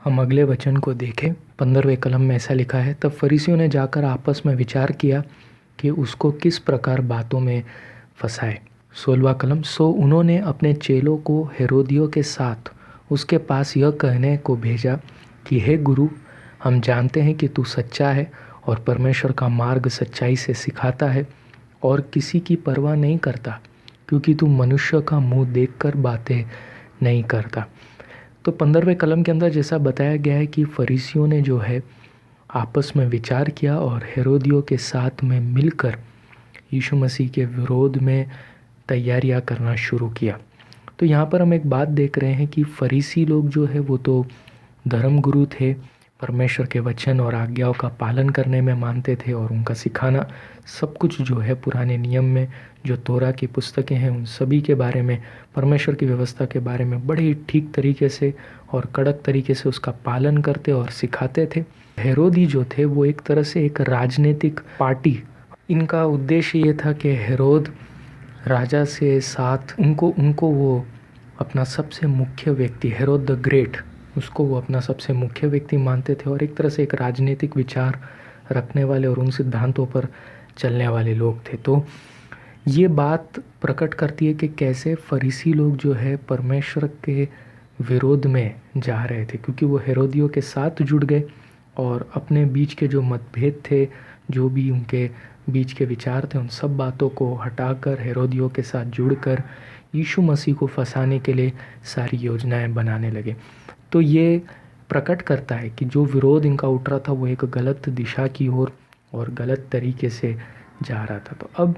हम अगले वचन को देखें। 15वें कलम में ऐसा लिखा है, तब फरीसियों ने जाकर आपस में विचार किया कि उसको किस प्रकार बातों में फंसाए। 16वां कलम, सो उन्होंने अपने चेलों को हेरोदियों के साथ उसके पास यह कहने को भेजा कि हे गुरु, हम जानते हैं कि तू सच्चा है और परमेश्वर का मार्ग सच्चाई से सिखाता है और किसी की परवाह नहीं करता, क्योंकि तू मनुष्य का मुंह देखकर बातें नहीं करता। तो 15वें कलम के अंदर जैसा बताया गया है कि फरीसियों ने जो है आपस में विचार किया और हेरोदियों के साथ में मिलकर यीशु मसीह के विरोध में तैयारियां करना शुरू किया। तो यहाँ पर हम एक बात देख रहे हैं कि फरीसी लोग जो है वो तो धर्मगुरु थे, परमेश्वर के वचन और आज्ञाओं का पालन करने में मानते थे और उनका सिखाना सब कुछ जो है पुराने नियम में जो तोरा की पुस्तकें हैं उन सभी के बारे में, परमेश्वर की व्यवस्था के बारे में बड़े ही ठीक तरीके से और कड़क तरीके से उसका पालन करते और सिखाते थे। हेरोदी जो थे वो एक तरह से एक राजनीतिक पार्टी, इनका उद्देश्य ये था कि हेरोद राजा से साथ उनको वो अपना सबसे मुख्य व्यक्ति, हेरोद द ग्रेट, उसको वो अपना सबसे मुख्य व्यक्ति मानते थे और एक तरह से एक राजनीतिक विचार रखने वाले और उन सिद्धांतों पर चलने वाले लोग थे। तो ये बात प्रकट करती है कि कैसे फरीसी लोग जो है परमेश्वर के विरोध में जा रहे थे, क्योंकि वो हेरोदियों के साथ जुड़ गए और अपने बीच के जो मतभेद थे, जो भी उनके बीच के विचार थे, उन सब बातों को हटाकर हेरोदियों के साथ जुड़कर यीशु मसीह को फंसाने के लिए सारी योजनाएं बनाने लगे। तो ये प्रकट करता है कि जो विरोध इनका उठ रहा था वो एक गलत दिशा की ओर और गलत तरीके से जा रहा था। तो अब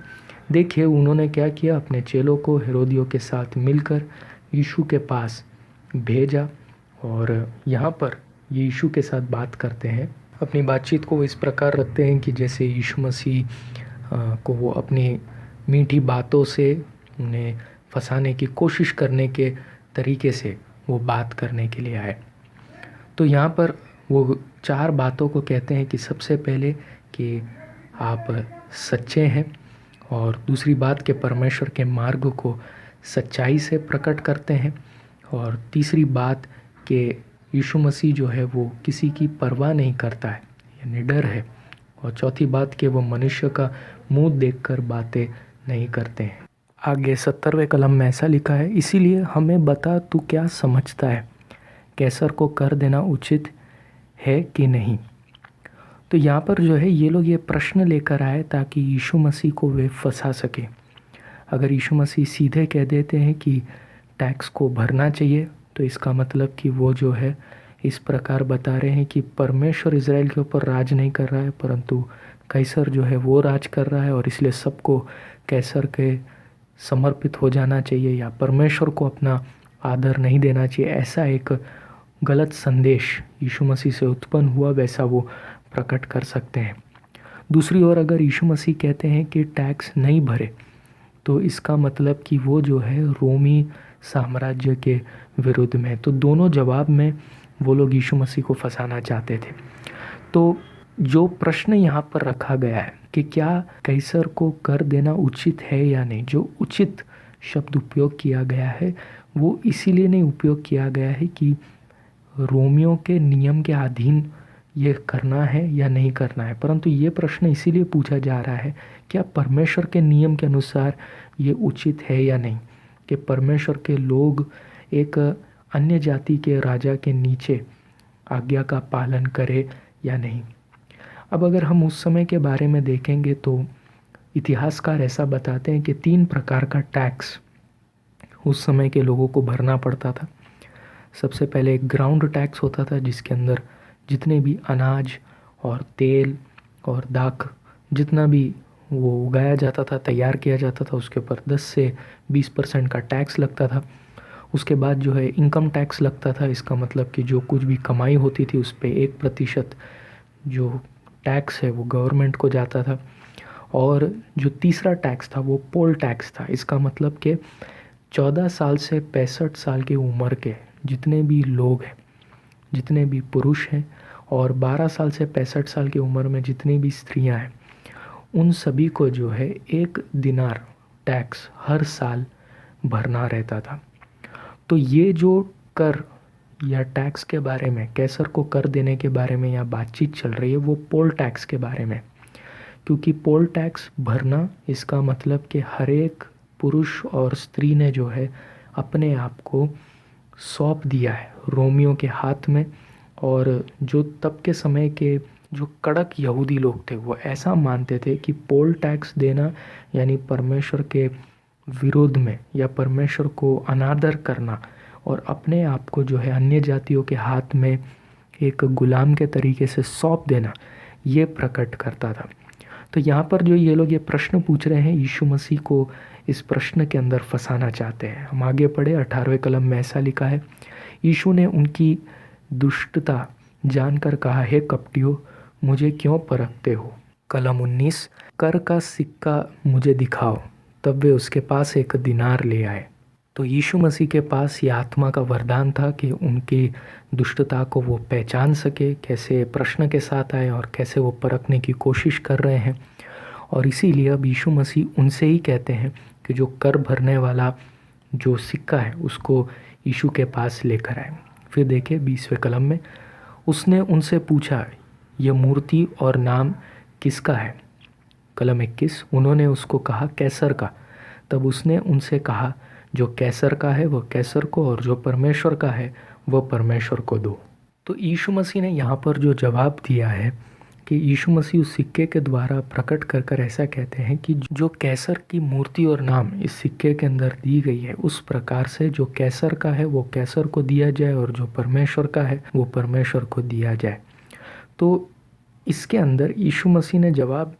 देखिए उन्होंने क्या किया, अपने चेलों को हेरोदियों के साथ मिलकर यीशु के पास भेजा और यहाँ पर यीशु के साथ बात करते हैं। अपनी बातचीत को इस प्रकार रखते हैं कि जैसे यीशु मसीह को वो अपनी मीठी बातों से उन्हें फंसाने की कोशिश करने के तरीके से वो बात करने के लिए आए। तो यहाँ पर वो 4 बातों को कहते हैं कि सबसे पहले कि आप सच्चे हैं, और दूसरी बात कि परमेश्वर के मार्ग को सच्चाई से प्रकट करते हैं, और तीसरी बात कि यीशु मसीह जो है वो किसी की परवाह नहीं करता है, ये निडर है, और चौथी बात कि वो मनुष्य का मुंह देखकर बातें नहीं करते हैं। आगे 70वें कलम में ऐसा लिखा है, इसीलिए हमें बता तू क्या समझता है, कैसर को कर देना उचित है कि नहीं। तो यहाँ पर जो है ये लोग ये प्रश्न लेकर आए ताकि यीशु मसीह को वे फंसा सके। अगर यीशु मसीह सीधे कह देते हैं कि टैक्स को भरना चाहिए, तो इसका मतलब कि वो जो है इस प्रकार बता रहे हैं कि परमेश्वर इज़राइल के ऊपर राज नहीं कर रहा है, परंतु कैसर जो है वो राज कर रहा है और इसलिए सबको कैसर के समर्पित हो जाना चाहिए या परमेश्वर को अपना आदर नहीं देना चाहिए। ऐसा एक गलत संदेश यीशु मसीह से उत्पन्न हुआ, वैसा वो प्रकट कर सकते हैं। दूसरी ओर अगर यीशु मसीह कहते हैं कि टैक्स नहीं भरे, तो इसका मतलब कि वो जो है रोमी साम्राज्य के विरुद्ध में। तो दोनों जवाब में वो लोग यीशु मसीह को फंसाना चाहते थे। तो जो प्रश्न यहाँ पर रखा गया है कि क्या कैसर को कर देना उचित है या नहीं, जो उचित शब्द उपयोग किया गया है वो इसीलिए नहीं उपयोग किया गया है कि रोमियों के नियम के अधीन ये करना है या नहीं करना है, परंतु ये प्रश्न इसीलिए पूछा जा रहा है क्या परमेश्वर के नियम के अनुसार ये उचित है या नहीं, कि परमेश्वर के लोग एक अन्य जाति के राजा के नीचे आज्ञा का पालन करें या नहीं। अब अगर हम उस समय के बारे में देखेंगे तो इतिहासकार ऐसा बताते हैं कि 3 प्रकार का टैक्स उस समय के लोगों को भरना पड़ता था। सबसे पहले एक ग्राउंड टैक्स होता था, जिसके अंदर जितने भी अनाज और तेल और दाख जितना भी वो उगाया जाता था, तैयार किया जाता था, उसके ऊपर 10 से 20% का टैक्स लगता था। उसके बाद जो है इनकम टैक्स लगता था। इसका मतलब कि जो कुछ भी कमाई होती थी उस पर 1% जो टैक्स है वो गवर्नमेंट को जाता था। और जो तीसरा टैक्स था वो पोल टैक्स था। इसका मतलब कि 14 साल से 65 साल की उम्र के जितने भी लोग हैं, जितने भी पुरुष हैं, और 12 साल से 65 साल की उम्र में जितनी भी स्त्रियां हैं, उन सभी को जो है 1 दिनार टैक्स हर साल भरना रहता था। तो ये जो कर या टैक्स के बारे में, कैसर को कर देने के बारे में या बातचीत चल रही है वो पोल टैक्स के बारे में। क्योंकि पोल टैक्स भरना इसका मतलब कि हर एक पुरुष और स्त्री ने जो है अपने आप को सौंप दिया है रोमियों के हाथ में। और जो तब के समय के जो कड़क यहूदी लोग थे वो ऐसा मानते थे कि पोल टैक्स देना यानी परमेश्वर के विरोध में या परमेश्वर को अनादर करना और अपने आप को जो है अन्य जातियों के हाथ में एक गुलाम के तरीके से सौंप देना, ये प्रकट करता था। तो यहाँ पर जो ये लोग ये प्रश्न पूछ रहे हैं, यीशु मसीह को इस प्रश्न के अंदर फंसाना चाहते हैं। हम आगे पढ़े, 18वें कलम में ऐसा लिखा है, यीशु ने उनकी दुष्टता जानकर कहा, हे कपटियों, मुझे क्यों परखते हो? कलम 19, कर का सिक्का मुझे दिखाओ। तब वे उसके पास एक दिनार ले आए। तो यीशु मसीह के पास ये आत्मा का वरदान था कि उनकी दुष्टता को वो पहचान सके, कैसे प्रश्न के साथ आए और कैसे वो परखने की कोशिश कर रहे हैं। और इसीलिए अब यीशु मसीह उनसे ही कहते हैं कि जो कर भरने वाला जो सिक्का है उसको यीशु के पास लेकर आए। फिर देखिए 20वें कलम में, उसने उनसे पूछा, यह मूर्ति और नाम किसका है? कलम 21, उन्होंने उसको कहा, कैसर का। तब उसने उनसे कहा, जो कैसर का है वह कैसर को और जो परमेश्वर का है वह परमेश्वर को दो। तो यीशु मसीह ने यहाँ पर जो जवाब दिया है कि यीशु मसीह उस सिक्के के द्वारा प्रकट कर कर ऐसा कहते हैं कि जो कैसर की मूर्ति और नाम इस सिक्के के अंदर दी गई है उस प्रकार से जो कैसर का है वो कैसर को दिया जाए और जो परमेश्वर का है वो परमेश्वर को दिया जाए। तो इसके अंदर यीशु मसीह ने जवाब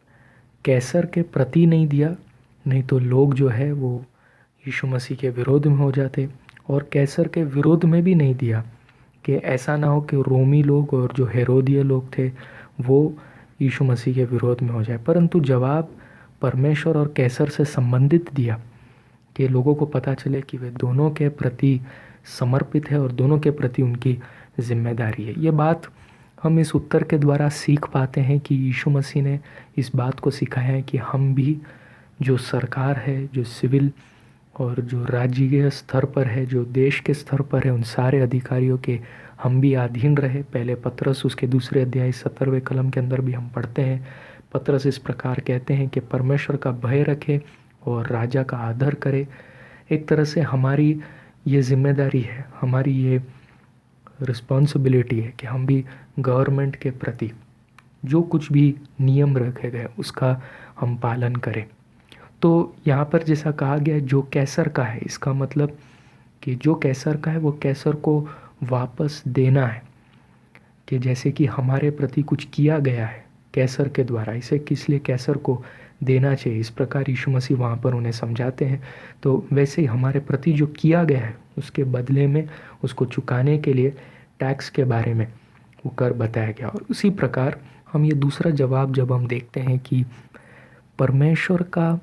कैसर के प्रति नहीं दिया, नहीं तो लोग जो है वो यीशु मसीह के विरोध में हो जाते, और कैसर के विरोध में भी नहीं दिया कि ऐसा ना हो कि रोमी लोग और जो हेरोदिया लोग थे वो यीशु मसीह के विरोध में हो जाए, परंतु जवाब परमेश्वर और कैसर से संबंधित दिया कि लोगों को पता चले कि वे दोनों के प्रति समर्पित है और दोनों के प्रति उनकी जिम्मेदारी है। ये बात हम इस उत्तर के द्वारा सीख पाते हैं कि यीशु मसीह ने इस बात को सिखाया है कि हम भी जो सरकार है, जो सिविल और जो राज्य स्तर पर है, जो देश के स्तर पर है, उन सारे अधिकारियों के हम भी अधीन रहे। पहले पतरस उसके 2 अध्याय 17वें कलम के अंदर भी हम पढ़ते हैं, पतरस इस प्रकार कहते हैं कि परमेश्वर का भय रखे और राजा का आदर करे। एक तरह से हमारी ये जिम्मेदारी है, हमारी ये रिस्पॉन्सिबिलिटी है कि हम भी गवर्नमेंट के प्रति जो कुछ भी नियम रखे गए उसका हम पालन करें। तो यहाँ पर जैसा कहा गया है जो कैसर का है, इसका मतलब कि जो कैसर का है वो कैसर को वापस देना है, कि जैसे कि हमारे प्रति कुछ किया गया है कैसर के द्वारा, इसे किस लिए कैसर को देना चाहिए, इस प्रकार यीशु मसीह वहाँ पर उन्हें समझाते हैं। तो वैसे ही हमारे प्रति जो किया गया है उसके बदले में उसको चुकाने के लिए टैक्स के बारे में वो कर बताया गया। और उसी प्रकार हम ये दूसरा जवाब जब हम देखते हैं कि परमेश्वर का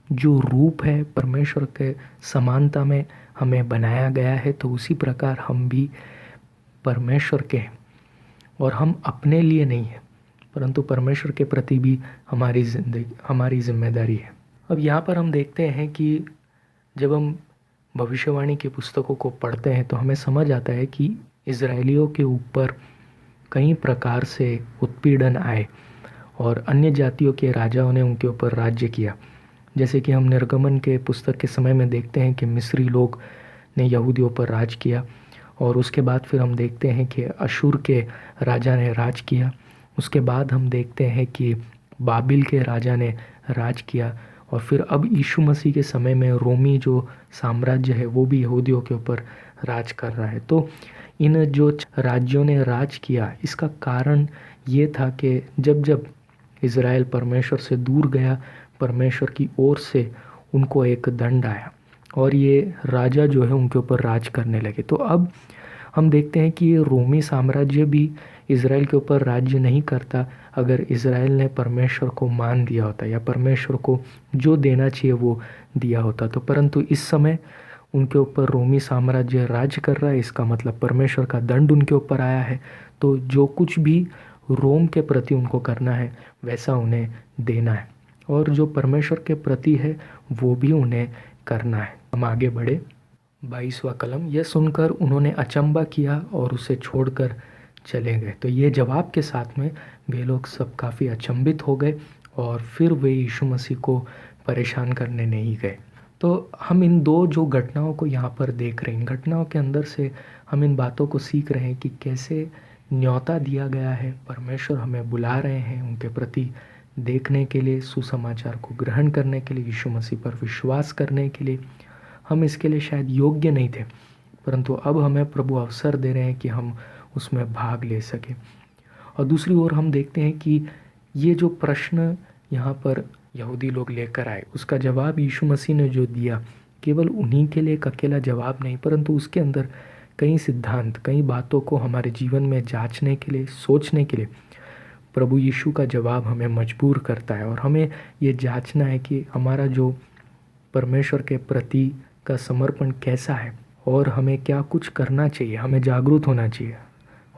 जो रूप है, परमेश्वर के समानता में हमें बनाया गया है, तो उसी प्रकार हम भी परमेश्वर के हैं और हम अपने लिए नहीं हैं परंतु परमेश्वर के प्रति भी हमारी जिम्मेदारी है। अब यहाँ पर हम देखते हैं कि जब हम भविष्यवाणी की पुस्तकों को पढ़ते हैं तो हमें समझ आता है कि इजरायलियों के ऊपर कई प्रकार से उत्पीड़न आए और अन्य जातियों के राजाओं ने उनके ऊपर राज्य किया। जैसे कि हम निर्गमन के पुस्तक के समय में देखते हैं कि मिस्री लोग ने यहूदियों पर राज किया, और उसके बाद फिर हम देखते हैं कि अशूर के राजा ने राज किया। उसके बाद हम देखते हैं कि बाबिल के राजा ने राज किया, और फिर अब यीशु मसीह के समय में रोमी जो साम्राज्य है वो भी यहूदियों के ऊपर राज कर रहा है। तो इन जो राज्यों ने राज किया इसका कारण ये था कि जब जब इज़राइल परमेश्वर से दूर गया, परमेश्वर की ओर से उनको एक दंड आया और ये राजा जो है उनके ऊपर राज करने लगे। तो अब हम देखते हैं कि ये रोमी साम्राज्य भी इज़राइल के ऊपर राज्य नहीं करता अगर इज़राइल ने परमेश्वर को मान दिया होता या परमेश्वर को जो देना चाहिए वो दिया होता। तो परंतु इस समय उनके ऊपर रोमी साम्राज्य राज कर रहा है, इसका मतलब परमेश्वर का दंड उनके ऊपर आया है। तो जो कुछ भी रोम के प्रति उनको करना है वैसा उन्हें देना है, और जो परमेश्वर के प्रति है वो भी उन्हें करना है। हम आगे बढ़े 22वां कलम, यह सुनकर उन्होंने अचंबा किया और उसे छोड़कर चले गए। तो ये जवाब के साथ में वे लोग सब काफ़ी अचंभित हो गए और फिर वे यीशु मसीह को परेशान करने नहीं गए। तो हम इन दो जो घटनाओं को यहाँ पर देख रहे हैं, इन घटनाओं के अंदर से हम इन बातों को सीख रहे हैं कि कैसे न्योता दिया गया है, परमेश्वर हमें बुला रहे हैं उनके प्रति देखने के लिए, सुसमाचार को ग्रहण करने के लिए, यीशु मसीह पर विश्वास करने के लिए। हम इसके लिए शायद योग्य नहीं थे, परंतु अब हमें प्रभु अवसर दे रहे हैं कि हम उसमें भाग ले सकें। और दूसरी ओर हम देखते हैं कि ये जो प्रश्न यहाँ पर यहूदी लोग लेकर आए, उसका जवाब यीशु मसीह ने जो दिया, केवल उन्हीं के लिए एक अकेला जवाब नहीं, परंतु उसके अंदर कई सिद्धांत, कई बातों को हमारे जीवन में जांचने के लिए, सोचने के लिए प्रभु यीशु का जवाब हमें मजबूर करता है। और हमें ये जांचना है कि हमारा जो परमेश्वर के प्रति का समर्पण कैसा है और हमें क्या कुछ करना चाहिए, हमें जागरूक होना चाहिए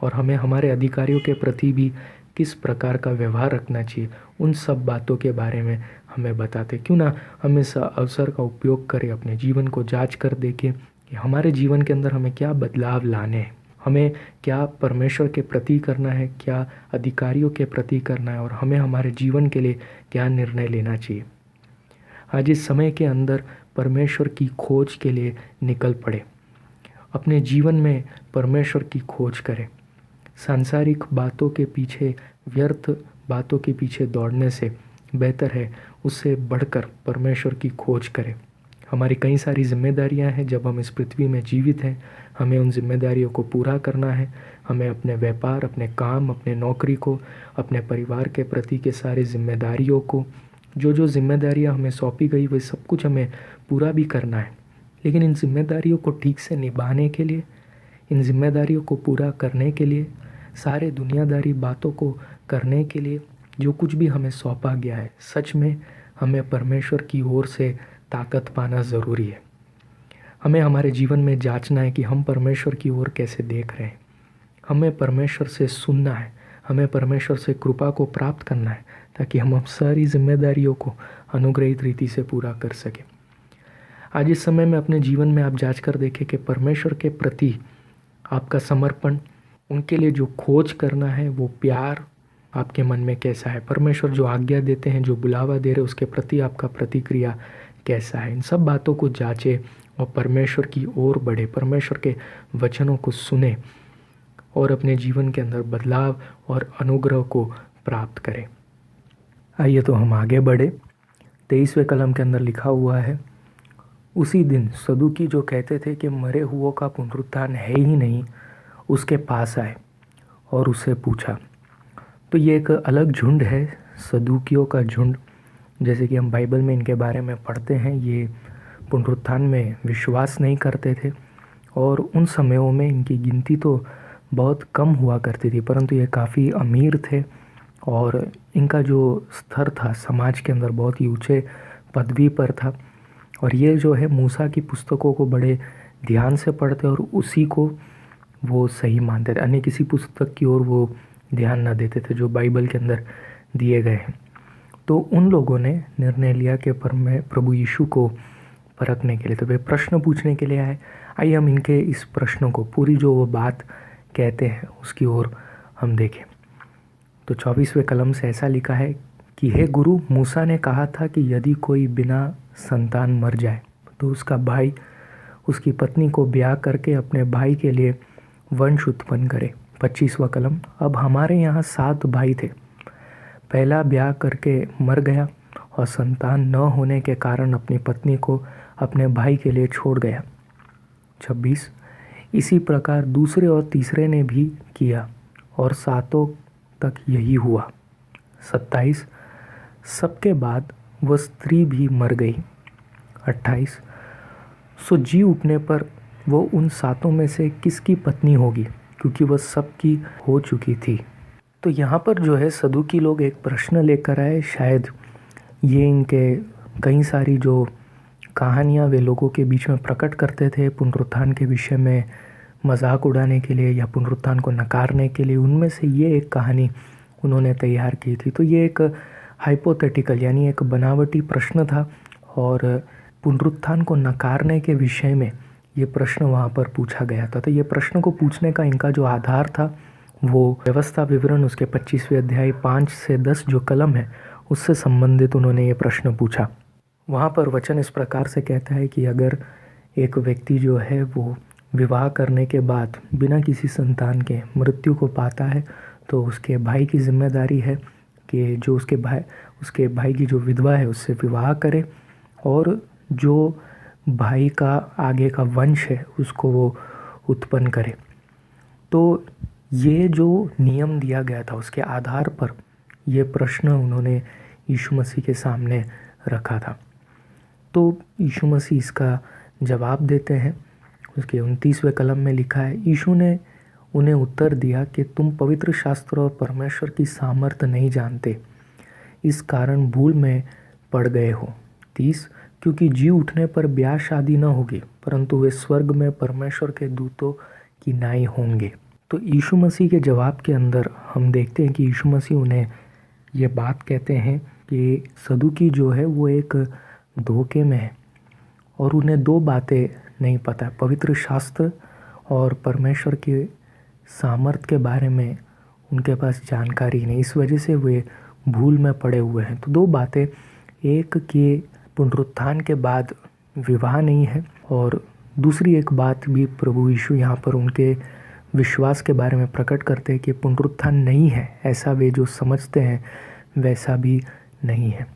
और हमें हमारे अधिकारियों के प्रति भी किस प्रकार का व्यवहार रखना चाहिए। उन सब बातों के बारे में हमें बताते। क्यों ना हम इस अवसर का उपयोग करें, अपने जीवन को जांच कर देखें कि हमारे जीवन के अंदर हमें क्या बदलाव लाने हैं, हमें क्या परमेश्वर के प्रति करना है, क्या अधिकारियों के प्रति करना है और हमें हमारे जीवन के लिए क्या निर्णय लेना चाहिए। आज इस समय के अंदर परमेश्वर की खोज के लिए निकल पड़े, अपने जीवन में परमेश्वर की खोज करें। सांसारिक बातों के पीछे, व्यर्थ बातों के पीछे दौड़ने से बेहतर है उससे बढ़कर परमेश्वर की खोज करें। हमारी कई सारी जिम्मेदारियां हैं, जब हम इस पृथ्वी में जीवित हैं हमें उन जिम्मेदारियों को पूरा करना है। हमें अपने व्यापार, अपने काम, अपने नौकरी को, अपने परिवार के प्रति के सारी जिम्मेदारियों को, जो जिम्मेदारियां हमें सौंपी गई वह सब कुछ हमें पूरा भी करना है। लेकिन इन जिम्मेदारियों को ठीक से निभाने के लिए, इन जिम्मेदारियों को पूरा करने के लिए, सारे दुनियादारी बातों को करने के लिए जो कुछ भी हमें सौंपा गया है, सच में हमें परमेश्वर की ओर से ताकत पाना ज़रूरी है। हमें हमारे जीवन में जांचना है कि हम परमेश्वर की ओर कैसे देख रहे हैं। हमें परमेश्वर से सुनना है, हमें परमेश्वर से कृपा को प्राप्त करना है ताकि हम अब सारी जिम्मेदारियों को अनुग्रहित रीति से पूरा कर सकें। आज इस समय में अपने जीवन में आप जांच कर देखें कि परमेश्वर के प्रति आपका समर्पण, उनके लिए जो खोज करना है, वो प्यार आपके मन में कैसा है। परमेश्वर जो आज्ञा देते हैं, जो बुलावा दे रहे, उसके प्रति आपका प्रतिक्रिया कैसा है। इन सब बातों को जांचें और परमेश्वर की ओर बढ़े, परमेश्वर के वचनों को सुने और अपने जीवन के अंदर बदलाव और अनुग्रह को प्राप्त करें। आइए तो हम आगे बढ़े। 23वें कलम के अंदर लिखा हुआ है, उसी दिन सदूकी जो कहते थे कि मरे हुओं का पुनरुत्थान है ही नहीं, उसके पास आए और उससे पूछा। तो ये एक अलग झुंड है, सदूकियों का झुंड। जैसे कि हम बाइबल में इनके बारे में पढ़ते हैं, ये पुनरुत्थान में विश्वास नहीं करते थे और उन समयों में इनकी गिनती तो बहुत कम हुआ करती थी, परंतु ये काफ़ी अमीर थे और इनका जो स्तर था समाज के अंदर बहुत ही ऊंचे पदवी पर था। और ये जो है मूसा की पुस्तकों को बड़े ध्यान से पढ़ते और उसी को वो सही मानते थे, अन्य किसी पुस्तक की ओर वो ध्यान न देते थे जो बाइबल के अंदर दिए गए हैं। तो उन लोगों ने निर्णय लिया कि प्रभु यीशु को परखने के लिए, तो वे प्रश्न पूछने के लिए आए। आइए हम इनके इस प्रश्नों को, पूरी जो वो बात कहते हैं उसकी ओर हम देखें। तो 24वें कलम से ऐसा लिखा है कि हे गुरु, मूसा ने कहा था कि यदि कोई बिना संतान मर जाए तो उसका भाई उसकी पत्नी को ब्याह करके अपने भाई के लिए वंश उत्पन्न करे। 25वां कलम, अब हमारे यहाँ 7 भाई थे। पहला ब्याह करके मर गया और संतान न होने के कारण अपनी पत्नी को अपने भाई के लिए छोड़ गया। 26, इसी प्रकार दूसरे और तीसरे ने भी किया और 7 तक यही हुआ। 27, सबके बाद वह स्त्री भी मर गई। 28, सो जी उठने पर वो उन 7 में से किसकी पत्नी होगी, क्योंकि वह सबकी हो चुकी थी। तो यहाँ पर जो है सदूकी लोग एक प्रश्न लेकर आए। शायद ये इनके कई सारी जो कहानियाँ वे लोगों के बीच में प्रकट करते थे पुनरुत्थान के विषय में मजाक उड़ाने के लिए या पुनरुत्थान को नकारने के लिए, उनमें से ये एक कहानी उन्होंने तैयार की थी। तो ये एक हाइपोथेटिकल यानी एक बनावटी प्रश्न था और पुनरुत्थान को नकारने के विषय में ये प्रश्न वहाँ पर पूछा गया था। तो ये प्रश्न को पूछने का इनका जो आधार था वो व्यवस्था विवरण उसके 25वें अध्याय 5 से 10 जो कलम है उससे संबंधित उन्होंने ये प्रश्न पूछा। वहाँ पर वचन इस प्रकार से कहता है कि अगर एक व्यक्ति जो है वो विवाह करने के बाद बिना किसी संतान के मृत्यु को पाता है तो उसके भाई की जिम्मेदारी है कि जो उसके भाई की जो विधवा है उससे विवाह करे और जो भाई का आगे का वंश है उसको वो उत्पन्न करे। तो ये जो नियम दिया गया था उसके आधार पर ये प्रश्न उन्होंने यीशु मसीह के सामने रखा था। तो यीशु मसीह इसका जवाब देते हैं। उसके 29वें कलम में लिखा है, यीशु ने उन्हें उत्तर दिया कि तुम पवित्र शास्त्र और परमेश्वर की सामर्थ्य नहीं जानते, इस कारण भूल में पड़ गए हो। 30 क्योंकि जी उठने पर ब्याह शादी न होगी परंतु वे स्वर्ग में परमेश्वर के दूतों की नाई होंगे। तो यीशु मसीह के जवाब के अंदर हम देखते हैं कि यीशु मसीह उन्हें ये बात कहते हैं कि सदुकी जो है वो एक धोखे में है और उन्हें दो बातें नहीं पता, पवित्र शास्त्र और परमेश्वर के सामर्थ्य के बारे में उनके पास जानकारी नहीं, इस वजह से वे भूल में पड़े हुए हैं। तो दो बातें, एक कि पुनरुत्थान के बाद विवाह नहीं है और दूसरी एक बात भी प्रभु यीशु यहाँ पर उनके विश्वास के बारे में प्रकट करते हैं कि पुनरुत्थान नहीं है, ऐसा वे जो समझते हैं वैसा भी नहीं है।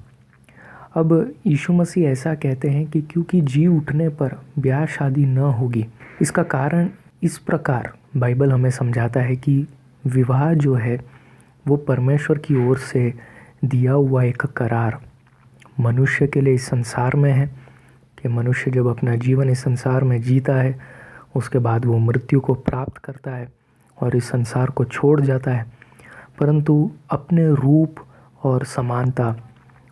अब यीशु मसीह ऐसा कहते हैं कि क्योंकि जी उठने पर ब्याह शादी न होगी। इसका कारण इस प्रकार बाइबल हमें समझाता है कि विवाह जो है वो परमेश्वर की ओर से दिया हुआ एक करार मनुष्य के लिए इस संसार में है कि मनुष्य जब अपना जीवन इस संसार में जीता है उसके बाद वो मृत्यु को प्राप्त करता है और इस संसार को छोड़ जाता है, परंतु अपने रूप और समानता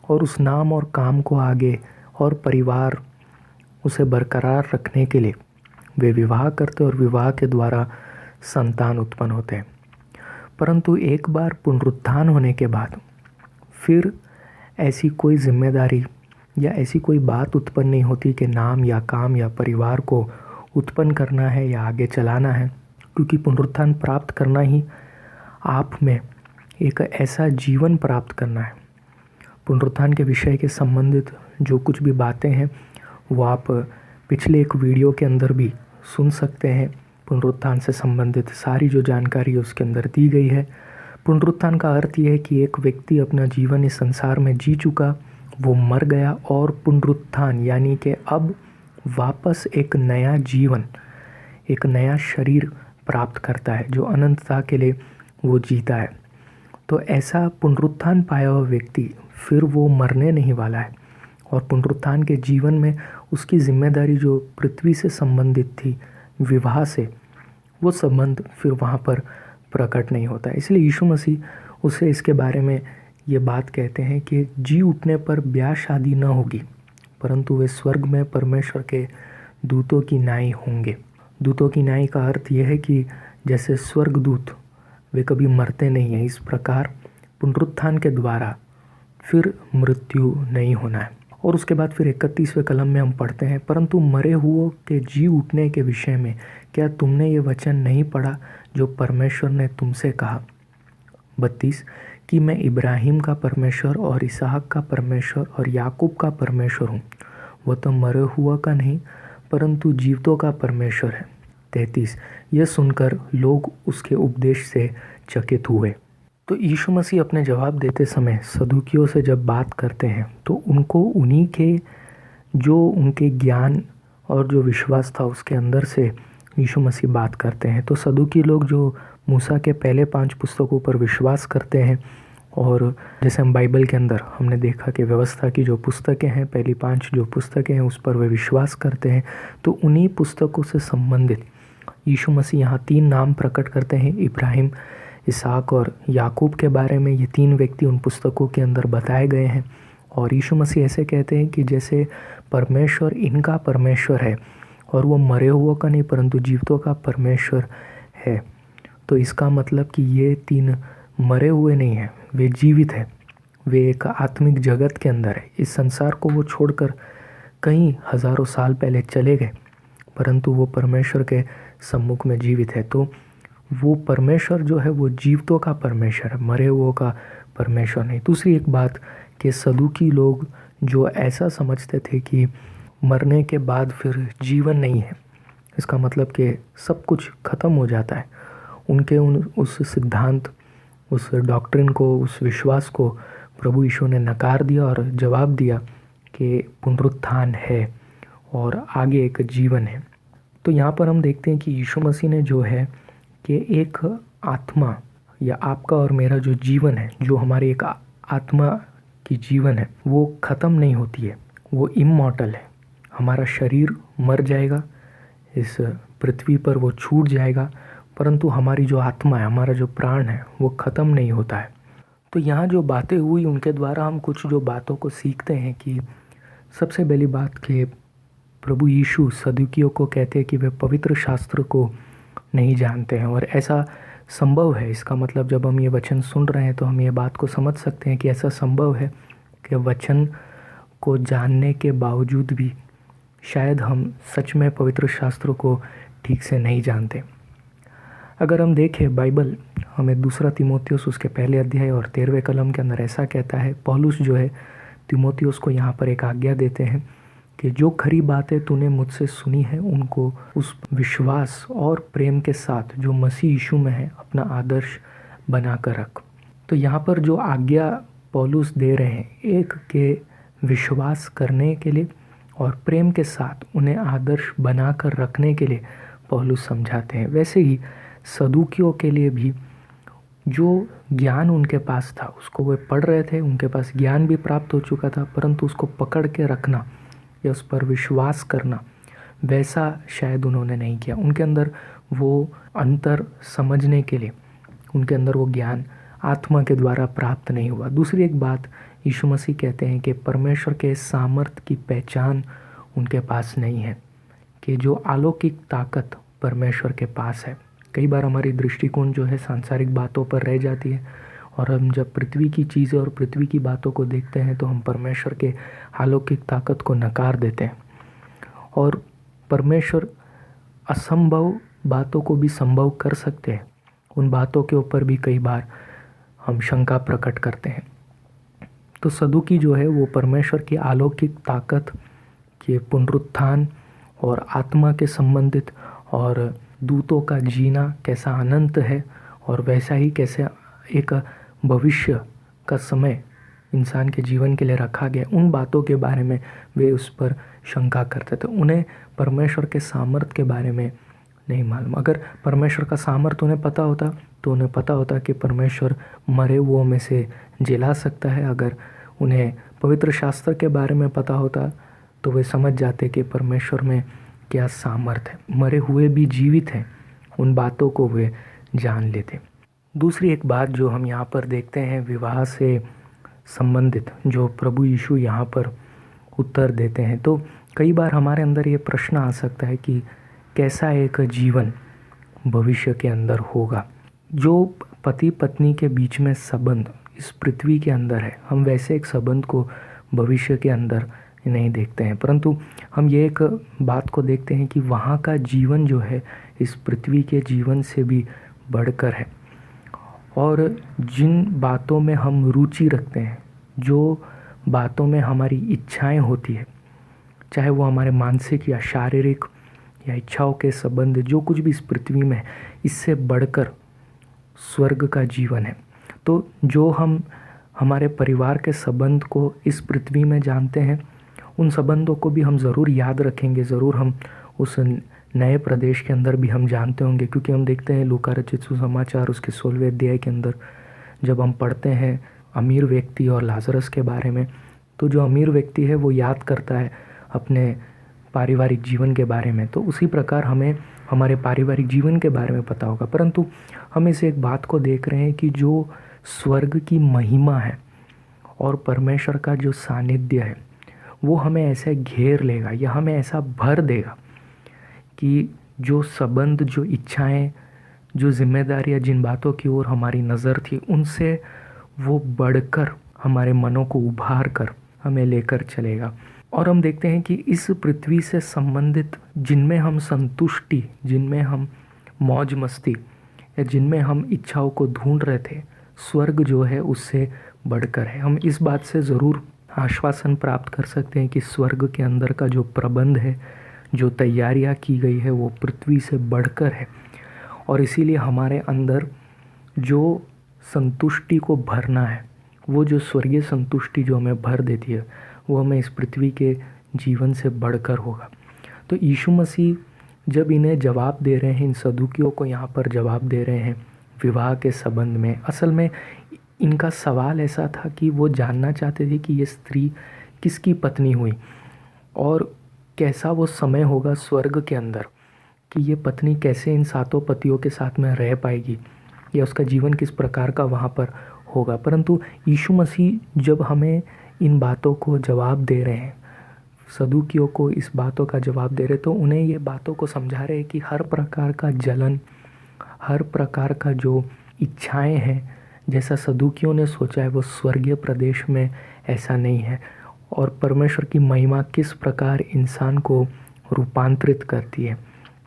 और उस नाम और काम को आगे और परिवार उसे बरकरार रखने के लिए वे विवाह करते और विवाह के द्वारा संतान उत्पन्न होते हैं। परंतु एक बार पुनरुत्थान होने के बाद फिर ऐसी कोई जिम्मेदारी या ऐसी कोई बात उत्पन्न नहीं होती कि नाम या काम या परिवार को उत्पन्न करना है या आगे चलाना है, क्योंकि पुनरुत्थान प्राप्त करना ही आप में एक ऐसा जीवन प्राप्त करना है। पुनरुत्थान के विषय के संबंधित जो कुछ भी बातें हैं वो आप पिछले एक वीडियो के अंदर भी सुन सकते हैं। पुनरुत्थान से संबंधित सारी जो जानकारी उसके अंदर दी गई है। पुनरुत्थान का अर्थ यह है कि एक व्यक्ति अपना जीवन इस संसार में जी चुका, वो मर गया और पुनरुत्थान यानी कि अब वापस एक नया जीवन, एक नया शरीर प्राप्त करता है जो अनंतता के लिए वो जीता है। तो ऐसा पुनरुत्थान पाया हुआ व्यक्ति फिर वो मरने नहीं वाला है और पुनरुत्थान के जीवन में उसकी जिम्मेदारी जो पृथ्वी से संबंधित थी विवाह से, वो संबंध फिर वहाँ पर प्रकट नहीं होता है। इसलिए यीशु मसीह उसे इसके बारे में ये बात कहते हैं कि जी उठने पर ब्याह शादी न होगी परंतु वे स्वर्ग में परमेश्वर के दूतों की नाई होंगे। दूतों की नाई का अर्थ यह है कि जैसे स्वर्गदूत वे कभी मरते नहीं हैं, इस प्रकार पुनरुत्थान के द्वारा फिर मृत्यु नहीं होना है। और उसके बाद फिर 31वें कलम में हम पढ़ते हैं, परंतु मरे हुओं के जी उठने के विषय में क्या तुमने ये वचन नहीं पढ़ा जो परमेश्वर ने तुमसे कहा। 32 कि मैं इब्राहिम का परमेश्वर और इसहाक का परमेश्वर और याकूब का परमेश्वर हूँ। वो तो मरे हुआ का नहीं परंतु जीवतों का परमेश्वर है। 33 यह सुनकर लोग उसके उपदेश से चकित हुए। तो यीशु मसीह अपने जवाब देते समय सदूकियों से जब बात करते हैं तो उनको उन्हीं के जो उनके ज्ञान और जो विश्वास था उसके अंदर से यीशु मसीह बात करते हैं। तो सदूकी लोग जो मूसा के पहले 5 पुस्तकों पर विश्वास करते हैं और जैसे हम बाइबल के अंदर हमने देखा कि व्यवस्था की जो पुस्तकें हैं, पहली 5 जो पुस्तकें हैं उस पर वे विश्वास करते हैं। तो उन्हीं पुस्तकों से संबंधित यीशु मसीह यहाँ 3 नाम प्रकट करते हैं, इब्राहिम, इसहाक और याकूब के बारे में। ये 3 व्यक्ति उन पुस्तकों के अंदर बताए गए हैं और यीशु मसीह ऐसे कहते हैं कि जैसे परमेश्वर इनका परमेश्वर है और वो मरे हुओं का नहीं परंतु जीवतों का परमेश्वर है। तो इसका मतलब कि ये 3 मरे हुए नहीं हैं, वे जीवित हैं, वे एक आत्मिक जगत के अंदर है। इस संसार को वो छोड़कर कई हज़ारों साल पहले चले गए परंतु वो परमेश्वर के सम्मुख में जीवित है। तो वो परमेश्वर जो है वो जीवितों का परमेश्वर है, मरे हुओं का परमेश्वर नहीं। दूसरी एक बात कि सदूकी लोग जो ऐसा समझते थे कि मरने के बाद फिर जीवन नहीं है, इसका मतलब कि सब कुछ ख़त्म हो जाता है, उनके उस सिद्धांत, उस डॉक्ट्रिन को, उस विश्वास को प्रभु यीशु ने नकार दिया और जवाब दिया कि पुनरुत्थान है और आगे एक जीवन है। तो यहाँ पर हम देखते हैं कि यीशु मसीह ने जो है कि एक आत्मा या आपका और मेरा जो जीवन है, जो हमारी एक आत्मा की जीवन है, वो ख़त्म नहीं होती है, वो इमॉर्टल है। हमारा शरीर मर जाएगा, इस पृथ्वी पर वो छूट जाएगा, परंतु हमारी जो आत्मा है, हमारा जो प्राण है, वो ख़त्म नहीं होता है। तो यहाँ जो बातें हुई उनके द्वारा हम कुछ जो बातों को सीखते हैं कि सबसे पहली बात कि प्रभु यीशु सदूकियों को कहते हैं कि वे पवित्र शास्त्र को नहीं जानते हैं, और ऐसा संभव है। इसका मतलब जब हम ये वचन सुन रहे हैं तो हम ये बात को समझ सकते हैं कि ऐसा संभव है कि वचन को जानने के बावजूद भी शायद हम सच में पवित्र शास्त्र को ठीक से नहीं जानते। अगर हम देखें बाइबल हमें दूसरा तीमुथियुस उसके पहले अध्याय और 13वें कलम के अंदर ऐसा कहता है, पौलुस जो है तीमुथियुस को यहाँ पर एक आज्ञा देते हैं कि जो खरी बातें तूने मुझसे सुनी है उनको उस विश्वास और प्रेम के साथ जो मसीह यीशु में है अपना आदर्श बना कर रख। तो यहाँ पर जो आज्ञा पौलुस दे रहे हैं, एक के विश्वास करने के लिए और प्रेम के साथ उन्हें आदर्श बना कर रखने के लिए पौलुस समझाते हैं। वैसे ही सदूकियों के लिए भी जो ज्ञान उनके पास था उसको वे पढ़ रहे थे, उनके पास ज्ञान भी प्राप्त हो चुका था, परंतु उसको पकड़ के रखना या उस पर विश्वास करना वैसा शायद उन्होंने नहीं किया। उनके अंदर वो अंतर समझने के लिए उनके अंदर वो ज्ञान आत्मा के द्वारा प्राप्त नहीं हुआ। दूसरी एक बात यीशु मसीह कहते हैं कि परमेश्वर के सामर्थ्य की पहचान उनके पास नहीं है, कि जो अलौकिक ताकत परमेश्वर के पास है। कई बार हमारी दृष्टिकोण जो है सांसारिक बातों पर रह जाती है, और हम जब पृथ्वी की चीज़ें और पृथ्वी की बातों को देखते हैं तो हम परमेश्वर के अलौकिक ताकत को नकार देते हैं, और परमेश्वर असंभव बातों को भी संभव कर सकते हैं। उन बातों के ऊपर भी कई बार हम शंका प्रकट करते हैं। तो सदूकी जो है वो परमेश्वर की अलौकिक ताकत के पुनरुत्थान और आत्मा के संबंधित और दूतों का जीना कैसा अनंत है और वैसा ही कैसे एक भविष्य का समय इंसान के जीवन के लिए रखा गया, उन बातों के बारे में वे उस पर शंका करते थे। उन्हें परमेश्वर के सामर्थ्य के बारे में नहीं मालूम। अगर परमेश्वर का सामर्थ्य उन्हें पता होता तो उन्हें पता होता कि परमेश्वर मरे हुओं में से जिला सकता है। अगर उन्हें पवित्र शास्त्र के बारे में पता होता तो वे समझ जाते कि परमेश्वर में क्या सामर्थ्य है, मरे हुए भी जीवित हैं, उन बातों को वे जान लेते। दूसरी एक बात जो हम यहाँ पर देखते हैं विवाह से संबंधित, जो प्रभु यीशु यहाँ पर उत्तर देते हैं, तो कई बार हमारे अंदर ये प्रश्न आ सकता है कि कैसा एक जीवन भविष्य के अंदर होगा। जो पति पत्नी के बीच में संबंध इस पृथ्वी के अंदर है, हम वैसे एक संबंध को भविष्य के अंदर नहीं देखते हैं, परंतु हम ये एक बात को देखते हैं कि वहाँ का जीवन जो है इस पृथ्वी के जीवन से भी बढ़कर है। और जिन बातों में हम रुचि रखते हैं, जो बातों में हमारी इच्छाएं होती है, चाहे वो हमारे मानसिक या शारीरिक या इच्छाओं के संबंध, जो कुछ भी इस पृथ्वी में है, इससे बढ़कर स्वर्ग का जीवन है। तो जो हम हमारे परिवार के संबंध को इस पृथ्वी में जानते हैं, उन संबंधों को भी हम ज़रूर याद रखेंगे, ज़रूर हम उस नए प्रदेश के अंदर भी हम जानते होंगे, क्योंकि हम देखते हैं लूका रचित सुसमाचार उसके 16वें अध्याय के अंदर जब हम पढ़ते हैं अमीर व्यक्ति और लाजरस के बारे में, तो जो अमीर व्यक्ति है वो याद करता है अपने पारिवारिक जीवन के बारे में। तो उसी प्रकार हमें हमारे पारिवारिक जीवन के बारे में पता होगा, परंतु हम इस एक बात को देख रहे हैं कि जो स्वर्ग की महिमा है और परमेश्वर का जो सानिध्य है वो हमें ऐसे घेर लेगा या हमें ऐसा भर देगा कि जो संबंध, जो इच्छाएं, जो जिम्मेदारियां, जिन बातों की ओर हमारी नज़र थी, उनसे वो बढ़कर हमारे मनों को उभार कर हमें लेकर चलेगा। और हम देखते हैं कि इस पृथ्वी से संबंधित जिनमें हम संतुष्टि, जिनमें हम मौज मस्ती या जिनमें हम इच्छाओं को ढूंढ रहे थे, स्वर्ग जो है उससे बढ़कर है। हम इस बात से ज़रूर आश्वासन प्राप्त कर सकते हैं कि स्वर्ग के अंदर का जो प्रबंध है, जो तैयारियां की गई है, वो पृथ्वी से बढ़कर है। और इसीलिए हमारे अंदर जो संतुष्टि को भरना है, वो जो स्वर्गीय संतुष्टि जो हमें भर देती है, वो हमें इस पृथ्वी के जीवन से बढ़कर होगा। तो यीशु मसीह जब इन्हें जवाब दे रहे हैं, इन सदूकियों को यहाँ पर जवाब दे रहे हैं विवाह के संबंध में, असल में इनका सवाल ऐसा था कि वो जानना चाहते थे कि ये स्त्री किसकी पत्नी हुई और कैसा वो समय होगा स्वर्ग के अंदर, कि ये पत्नी कैसे इन सातों पतियों के साथ में रह पाएगी या उसका जीवन किस प्रकार का वहाँ पर होगा। परंतु यीशु मसीह जब हमें इन बातों को जवाब दे रहे हैं, सदूकियों को इस बातों का जवाब दे रहे, तो उन्हें ये बातों को समझा रहे हैं कि हर प्रकार का जलन, हर प्रकार का जो इच्छाएं हैं, जैसा सदूकियों ने सोचा है, वो स्वर्गीय प्रदेश में ऐसा नहीं है। और परमेश्वर की महिमा किस प्रकार इंसान को रूपांतरित करती है,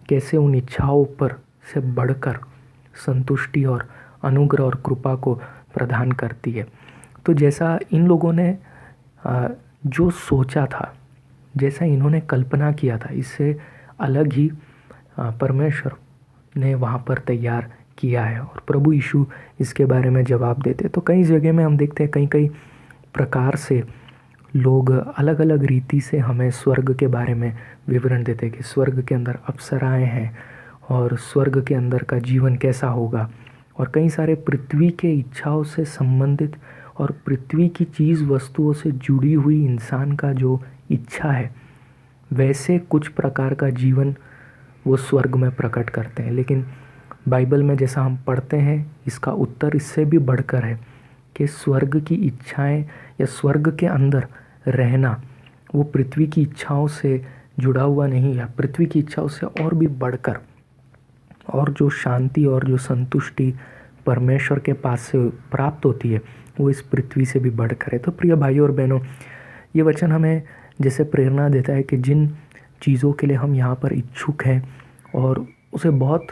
कैसे उन इच्छाओं पर से बढ़कर संतुष्टि और अनुग्रह और कृपा को प्रदान करती है। तो जैसा इन लोगों ने जो सोचा था, जैसा इन्होंने कल्पना किया था, इससे अलग ही परमेश्वर ने वहाँ पर तैयार किया है और प्रभु यीशु इसके बारे में जवाब देते। तो कई जगह में हम देखते हैं कई कई प्रकार से लोग अलग अलग रीति से हमें स्वर्ग के बारे में विवरण देते हैं कि स्वर्ग के अंदर अप्सराएं हैं और स्वर्ग के अंदर का जीवन कैसा होगा, और कई सारे पृथ्वी के इच्छाओं से संबंधित और पृथ्वी की चीज़ वस्तुओं से जुड़ी हुई इंसान का जो इच्छा है, वैसे कुछ प्रकार का जीवन वो स्वर्ग में प्रकट करते हैं। लेकिन बाइबल में जैसा हम पढ़ते हैं, इसका उत्तर इससे भी बढ़कर है कि स्वर्ग की इच्छाएं या स्वर्ग के अंदर रहना वो पृथ्वी की इच्छाओं से जुड़ा हुआ नहीं है, पृथ्वी की इच्छाओं से और भी बढ़कर, और जो शांति और जो संतुष्टि परमेश्वर के पास से प्राप्त होती है, वो इस पृथ्वी से भी बढ़कर है। तो प्रिय भाइयों और बहनों, ये वचन हमें जैसे प्रेरणा देता है कि जिन चीज़ों के लिए हम यहाँ पर इच्छुक हैं और उसे बहुत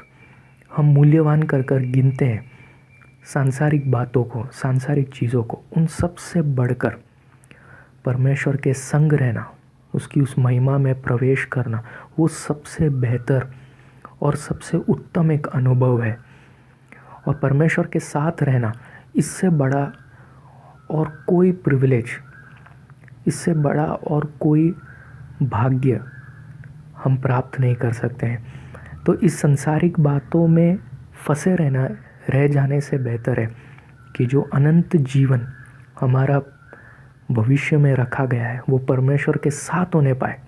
हम मूल्यवान कर कर गिनते हैं, सांसारिक बातों को, सांसारिक चीज़ों को, उन सब से बढ़कर परमेश्वर के संग रहना, उसकी उस महिमा में प्रवेश करना, वो सबसे बेहतर और सबसे उत्तम एक अनुभव है। और परमेश्वर के साथ रहना, इससे बड़ा और कोई प्रिविलेज, इससे बड़ा और कोई भाग्य हम प्राप्त नहीं कर सकते हैं। तो इस संसारिक बातों में फंसे रह जाने से बेहतर है कि जो अनंत जीवन हमारा भविष्य में रखा गया है, वो परमेश्वर के साथ होने पाए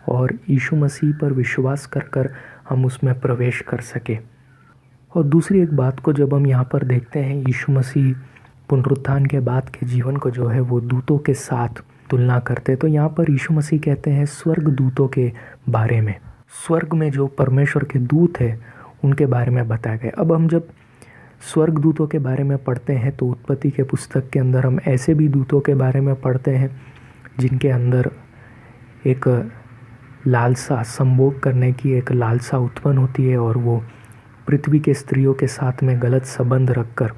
और यीशु मसीह पर विश्वास कर कर हम उसमें प्रवेश कर सके। और दूसरी एक बात को जब हम यहाँ पर देखते हैं, यीशु मसीह पुनरुत्थान के बाद के जीवन को जो है वो दूतों के साथ तुलना करते हैं। तो यहाँ पर यीशु मसीह कहते हैं स्वर्ग दूतों के बारे में, स्वर्ग में जो परमेश्वर के दूत हैं उनके बारे में बताया गया। अब हम जब स्वर्ग दूतों के बारे में पढ़ते हैं तो उत्पत्ति के पुस्तक के अंदर हम ऐसे भी दूतों के बारे में पढ़ते हैं जिनके अंदर एक लालसा, संभोग करने की एक लालसा उत्पन्न होती है और वो पृथ्वी के स्त्रियों के साथ में गलत संबंध रखकर,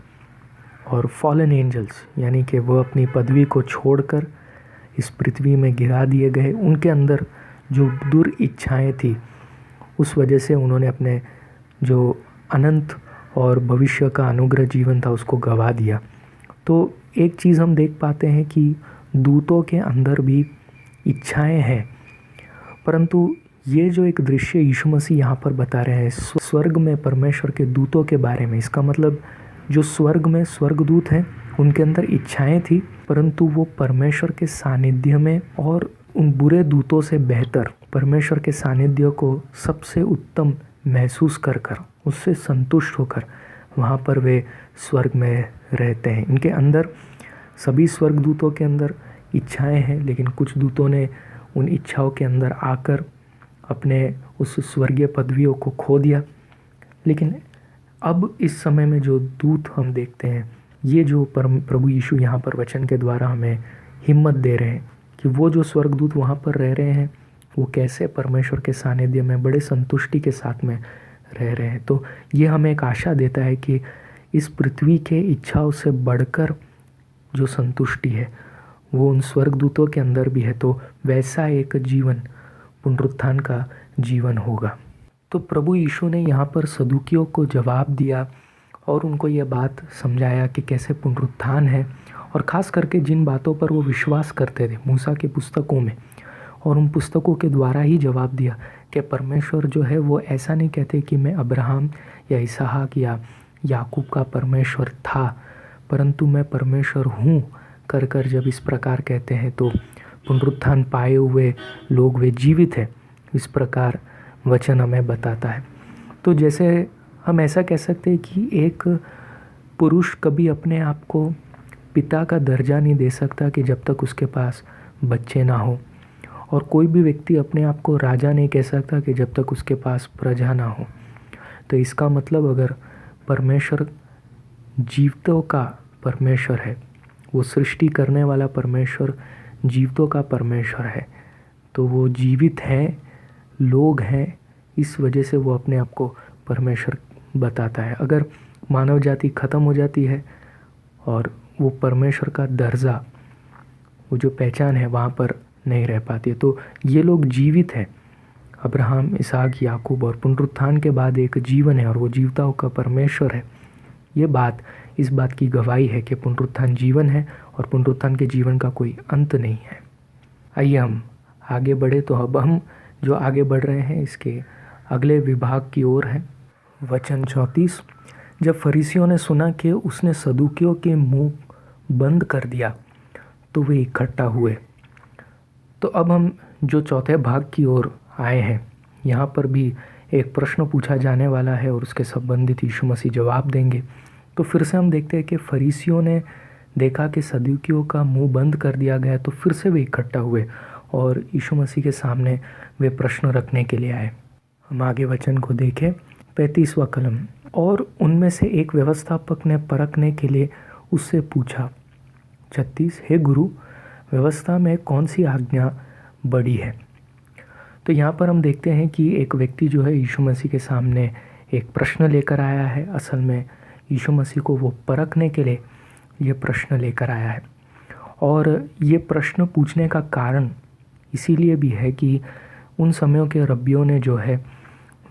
और फॉलन एंजल्स यानी कि वो अपनी पदवी को छोड़कर इस पृथ्वी में गिरा दिए गए, उनके अंदर जो दुर इच्छाएँ थी उस वजह से उन्होंने अपने जो अनंत और भविष्य का अनुग्रह जीवन था उसको गंवा दिया। तो एक चीज़ हम देख पाते हैं कि दूतों के अंदर भी इच्छाएं हैं, परंतु ये जो एक दृश्य यीशु मसीह यहाँ पर बता रहे हैं स्वर्ग में परमेश्वर के दूतों के बारे में, इसका मतलब जो स्वर्ग में स्वर्गदूत हैं उनके अंदर इच्छाएं थी, परंतु वो परमेश्वर के सानिध्य में और उन बुरे दूतों से बेहतर परमेश्वर के सानिध्य को सबसे उत्तम महसूस कर कर, उससे संतुष्ट होकर वहाँ पर वे स्वर्ग में रहते हैं। इनके अंदर, सभी स्वर्गदूतों के अंदर इच्छाएं हैं, लेकिन कुछ दूतों ने उन इच्छाओं के अंदर आकर अपने उस स्वर्गीय पदवियों को खो दिया। लेकिन अब इस समय में जो दूत हम देखते हैं, ये जो प्रभु यीशु यहाँ पर वचन के द्वारा हमें हिम्मत दे रहे हैं कि वो जो स्वर्गदूत वहाँ पर रह रहे हैं वो कैसे परमेश्वर के सानिध्य में बड़े संतुष्टि के साथ में रह रहे हैं। तो ये हमें एक आशा देता है कि इस पृथ्वी के इच्छाओं से बढ़कर जो संतुष्टि है वो उन स्वर्गदूतों के अंदर भी है। तो वैसा एक जीवन पुनरुत्थान का जीवन होगा। तो प्रभु यीशु ने यहाँ पर सदूकियों को जवाब दिया और उनको ये बात समझाया कि कैसे पुनरुत्थान है, और ख़ास करके जिन बातों पर वो विश्वास करते थे मूसा की पुस्तकों में, और उन पुस्तकों के द्वारा ही जवाब दिया कि परमेश्वर जो है वो ऐसा नहीं कहते कि मैं अब्राहम या इसहाक या याकूब का परमेश्वर था, परंतु मैं परमेश्वर हूँ कर कर जब इस प्रकार कहते हैं तो पुनरुत्थान पाए हुए लोग वे जीवित हैं, इस प्रकार वचन हमें बताता है। तो जैसे हम ऐसा कह सकते हैं कि एक पुरुष कभी अपने आप को पिता का दर्जा नहीं दे सकता कि जब तक उसके पास बच्चे ना हो, और कोई भी व्यक्ति अपने आप को राजा नहीं कह सकता कि जब तक उसके पास प्रजा ना हो। तो इसका मतलब अगर परमेश्वर जीवितों का परमेश्वर है, वो सृष्टि करने वाला परमेश्वर जीवितों का परमेश्वर है, तो वो जीवित हैं, लोग हैं, इस वजह से वो अपने आप को परमेश्वर बताता है। अगर मानव जाति ख़त्म हो जाती है और वो परमेश्वर का दर्जा, वो जो पहचान है वहाँ पर नहीं रह पाती है। तो ये लोग जीवित हैं, अब्राहम, इसहाक, याकूब, और पुनरुत्थान के बाद एक जीवन है और वो जीवताओं का परमेश्वर है। ये बात इस बात की गवाही है कि पुनरुत्थान जीवन है और पुनरुत्थान के जीवन का कोई अंत नहीं है। आइए हम आगे बढ़े। तो अब हम जो आगे बढ़ रहे हैं इसके अगले विभाग की ओर है। वचन 34, जब फरीसियों ने सुना कि उसने सदूकियों के मुंह बंद कर दिया तो वे इकट्ठा हुए। तो अब हम जो चौथे भाग की ओर आए हैं, यहाँ पर भी एक प्रश्न पूछा जाने वाला है और उसके संबंधित यीशु मसीह जवाब देंगे। तो फिर से हम देखते हैं कि फरीसियों ने देखा कि सदूकियों का मुंह बंद कर दिया गया, तो फिर से वे इकट्ठा हुए और यीशु मसीह के सामने वे प्रश्न रखने के लिए आए। हम आगे वचन को देखें। 35वां कलम, और उनमें से एक व्यवस्थापक ने परखने के लिए उससे पूछा। 36, हे गुरु, व्यवस्था में कौन सी आज्ञा बड़ी है? तो यहाँ पर हम देखते हैं कि एक व्यक्ति जो है यीशु मसीह के सामने एक प्रश्न लेकर आया है। असल में यीशु मसीह को वो परखने के लिए ये प्रश्न लेकर आया है, और ये प्रश्न पूछने का कारण इसीलिए भी है कि उन समयों के रब्बियों ने जो है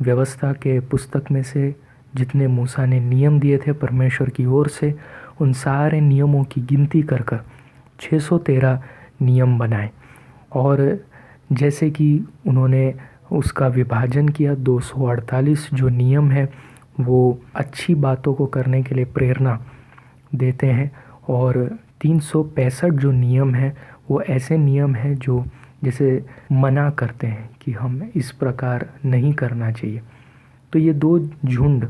व्यवस्था के पुस्तक में से जितने मूसा ने नियम दिए थे परमेश्वर की ओर से, उन सारे नियमों की गिनती कर कर 613 नियम बनाए, और जैसे कि उन्होंने उसका विभाजन किया, 248 जो नियम है वो अच्छी बातों को करने के लिए प्रेरणा देते हैं, और 365 जो नियम है वो ऐसे नियम हैं जो जैसे मना करते हैं कि हम इस प्रकार नहीं करना चाहिए। तो ये दो झुंड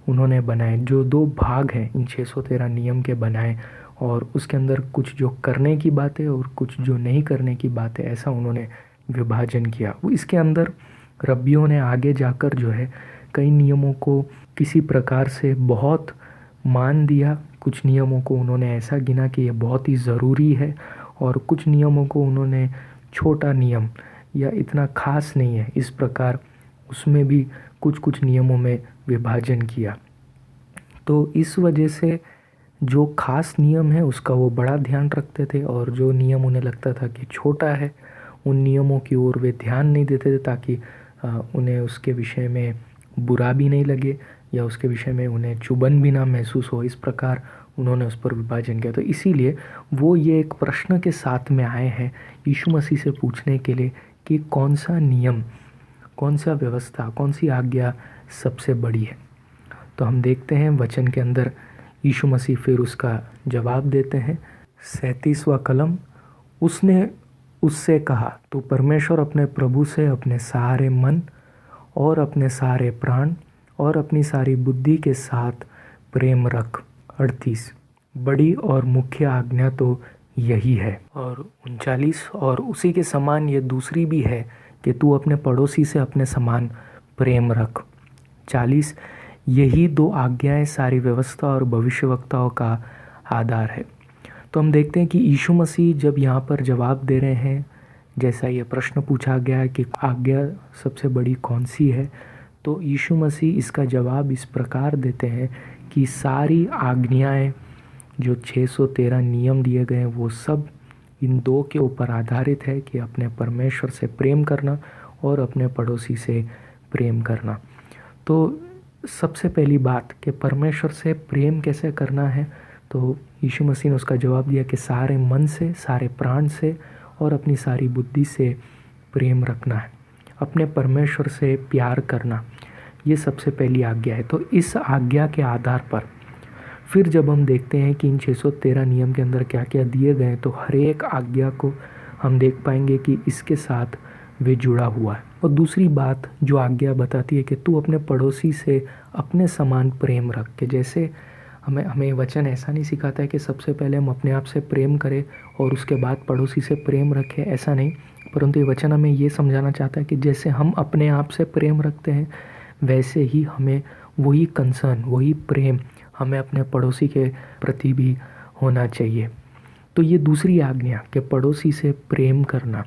उन्होंने बनाए, जो दो भाग हैं इन 613 नियम के बनाए, और उसके अंदर कुछ जो करने की बात है और कुछ जो नहीं करने की बात है, ऐसा उन्होंने विभाजन किया। वो इसके अंदर रब्बियों ने आगे जाकर जो है कई नियमों को किसी प्रकार से बहुत मान दिया, कुछ नियमों को उन्होंने ऐसा गिना कि ये बहुत ही ज़रूरी है, और कुछ नियमों को उन्होंने छोटा नियम या इतना खास नहीं है, इस प्रकार उसमें भी कुछ कुछ नियमों में विभाजन किया। तो इस वजह से जो खास नियम है उसका वो बड़ा ध्यान रखते थे, और जो नियम उन्हें लगता था कि छोटा है उन नियमों की ओर वे ध्यान नहीं देते थे, ताकि उन्हें उसके विषय में बुरा भी नहीं लगे या उसके विषय में उन्हें चुभन भी ना महसूस हो। इस प्रकार उन्होंने उस पर विभाजन किया। तो इसीलिए वो ये एक प्रश्न के साथ में आए हैं यीशु मसीह से पूछने के लिए कि कौन सा नियम, कौन सा व्यवस्था, कौन सी आज्ञा सबसे बड़ी है। तो हम देखते हैं वचन के अंदर यीशु मसीह फिर उसका जवाब देते हैं। 37वां कलम, उसने उससे कहा, तू परमेश्वर अपने प्रभु से अपने सारे मन और अपने सारे प्राण और अपनी सारी बुद्धि के साथ प्रेम रख। 38, बड़ी और मुख्य आज्ञा तो यही है। और 39, और उसी के समान ये दूसरी भी है कि तू अपने पड़ोसी से अपने समान प्रेम रख। 40, यही दो आज्ञाएं सारी व्यवस्था और भविष्यवक्ताओं का आधार है। तो हम देखते हैं कि यीशु मसीह जब यहाँ पर जवाब दे रहे हैं, जैसा ये प्रश्न पूछा गया है कि आज्ञा सबसे बड़ी कौन सी है, तो यीशु मसीह इसका जवाब इस प्रकार देते हैं कि सारी आज्ञाएं जो 613 नियम दिए गए हैं वो सब इन दो के ऊपर आधारित है कि अपने परमेश्वर से प्रेम करना और अपने पड़ोसी से प्रेम करना। तो सबसे पहली बात कि परमेश्वर से प्रेम कैसे करना है, तो यीशु मसीह ने उसका जवाब दिया कि सारे मन से, सारे प्राण से और अपनी सारी बुद्धि से प्रेम रखना है, अपने परमेश्वर से प्यार करना, ये सबसे पहली आज्ञा है। तो इस आज्ञा के आधार पर फिर जब हम देखते हैं कि इन 613 नियम के अंदर क्या क्या दिए गए हैं, तो हर एक आज्ञा को हम देख पाएंगे कि इसके साथ वे जुड़ा हुआ है। और दूसरी बात जो आज्ञा बताती है कि तू अपने पड़ोसी से अपने समान प्रेम रख के, जैसे हमें वचन ऐसा नहीं सिखाता है कि सबसे पहले हम अपने आप से प्रेम करें और उसके बाद पड़ोसी से प्रेम रखें, ऐसा नहीं, परंतु ये वचन हमें ये समझाना चाहता है कि जैसे हम अपने आप से प्रेम रखते हैं वैसे ही हमें वही कंसर्न, वही प्रेम हमें अपने पड़ोसी के प्रति भी होना चाहिए। तो ये दूसरी आज्ञा कि पड़ोसी से प्रेम करना,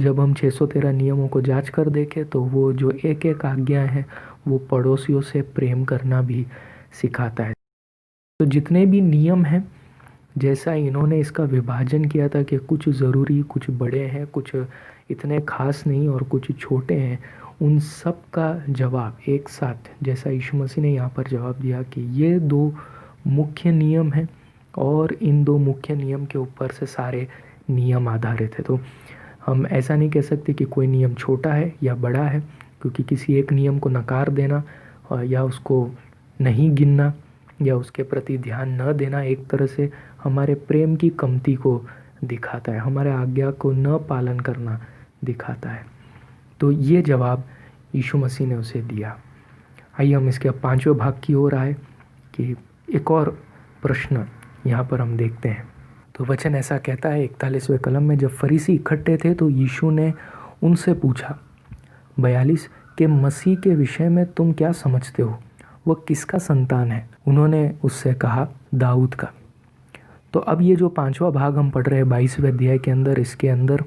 जब हम 613 नियमों को जांच कर देखें तो वो जो एक एक आज्ञा है वो पड़ोसियों से प्रेम करना भी सिखाता है। तो जितने भी नियम हैं, जैसा इन्होंने इसका विभाजन किया था कि कुछ ज़रूरी, कुछ बड़े हैं, कुछ इतने खास नहीं और कुछ छोटे हैं, उन सब का जवाब एक साथ, जैसा यीशु मसीह ने यहाँ पर जवाब दिया कि ये दो मुख्य नियम हैं और इन दो मुख्य नियम के ऊपर से सारे नियम आधारित है। तो हम ऐसा नहीं कह सकते कि कोई नियम छोटा है या बड़ा है, क्योंकि किसी एक नियम को नकार देना या उसको नहीं गिनना या उसके प्रति ध्यान न देना एक तरह से हमारे प्रेम की कमती को दिखाता है, हमारे आज्ञा को न पालन करना दिखाता है। तो ये जवाब यीशु मसीह ने उसे दिया। आइए हम इसके 5वें भाग की ओर आए कि एक और प्रश्न यहाँ पर हम देखते हैं। तो वचन ऐसा कहता है 41वें कलम में, जब फरीसी इकट्ठे थे तो यीशु ने उनसे पूछा 42 के मसीह के विषय में तुम क्या समझते हो, वह किसका संतान है? उन्होंने उससे कहा दाऊद का। तो अब ये जो 5वां भाग हम पढ़ रहे हैं 22वें अध्याय के अंदर, इसके अंदर